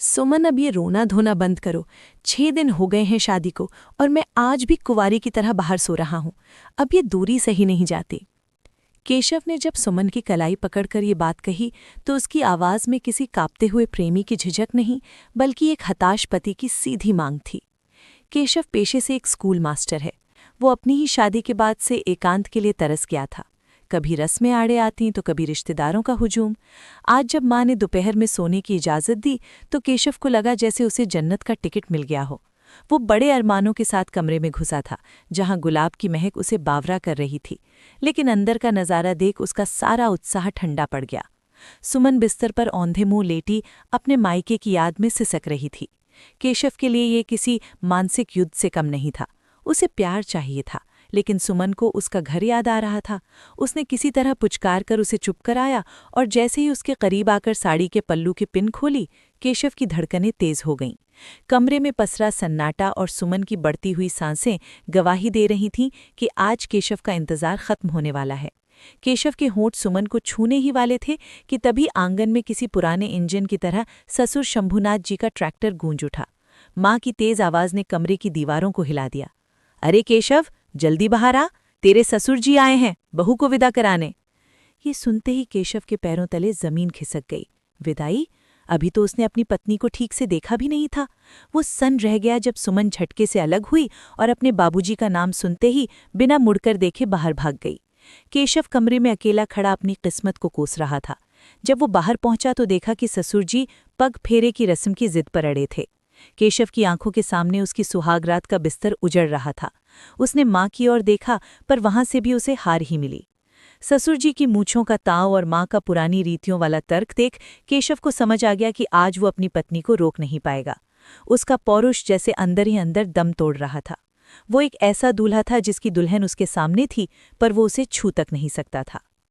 सुमन, अब ये रोना धोना बंद करो। 6 दिन हो गए हैं शादी को और मैं आज भी कुंवारी की तरह बाहर सो रहा हूं। अब ये दूरी सही नहीं जाती। केशव ने जब सुमन की कलाई पकड़कर ये बात कही तो उसकी आवाज में किसी कांपते हुए प्रेमी की झिझक नहीं, बल्कि एक हताश पति की सीधी मांग थी। केशव पेशे से एक स्कूल मास्टर है। वो अपनी ही शादी के बाद से एकांत के लिए तरस गया था। कभी रस्में आड़े आती तो कभी रिश्तेदारों का हुजूम। आज जब माँ ने दोपहर में सोने की इजाज़त दी तो केशव को लगा जैसे उसे जन्नत का टिकट मिल गया हो। वो बड़े अरमानों के साथ कमरे में घुसा था, जहां गुलाब की महक उसे बावरा कर रही थी, लेकिन अंदर का नज़ारा देख उसका सारा उत्साह ठंडा पड़ गया। सुमन बिस्तर पर औंधे मुंह लेटी अपने मायके की याद में सिसक रही थी। केशव के लिए ये किसी मानसिक युद्ध से कम नहीं था। उसे प्यार चाहिए था, लेकिन सुमन को उसका घर याद आ रहा था। उसने किसी तरह पुचकार कर उसे चुप कराया और जैसे ही उसके करीब आकर साड़ी के पल्लू की पिन खोली, केशव की धड़कनें तेज हो गईं। कमरे में पसरा सन्नाटा और सुमन की बढ़ती हुई सांसें गवाही दे रही थीं कि आज केशव का इंतजार खत्म होने वाला है। केशव के होंठ सुमन को छूने ही वाले थे कि तभी आंगन में किसी पुराने इंजन की तरह ससुर शंभुनाथ जी का ट्रैक्टर गूंज उठा। माँ की तेज आवाज ने कमरे की दीवारों को हिला दिया। अरे केशव, जल्दी बाहर आ, तेरे ससुर जी आए हैं बहू को विदा कराने। ये सुनते ही केशव के पैरों तले जमीन खिसक गई। विदाई? अभी तो उसने अपनी पत्नी को ठीक से देखा भी नहीं था। वो सन्न रह गया जब सुमन झटके से अलग हुई और अपने बाबूजी का नाम सुनते ही बिना मुड़कर देखे बाहर भाग गई। केशव कमरे में अकेला खड़ा अपनी किस्मत को कोस रहा था। जब वो बाहर पहुंचा तो देखा कि ससुर जी पग फेरे की रस्म की जिद पर अड़े थे। केशव की आंखों के सामने उसकी सुहागरात का बिस्तर उजड़ रहा था। उसने माँ की ओर देखा, पर वहां से भी उसे हार ही मिली। ससुर जी की मूंछों का ताव और माँ का पुरानी रीतियों वाला तर्क देख केशव को समझ आ गया कि आज वो अपनी पत्नी को रोक नहीं पाएगा। उसका पौरुष जैसे अंदर ही अंदर दम तोड़ रहा था। वो एक ऐसा दूल्हा था जिसकी दुल्हन उसके सामने थी, पर वो उसे छू तक नहीं सकता था।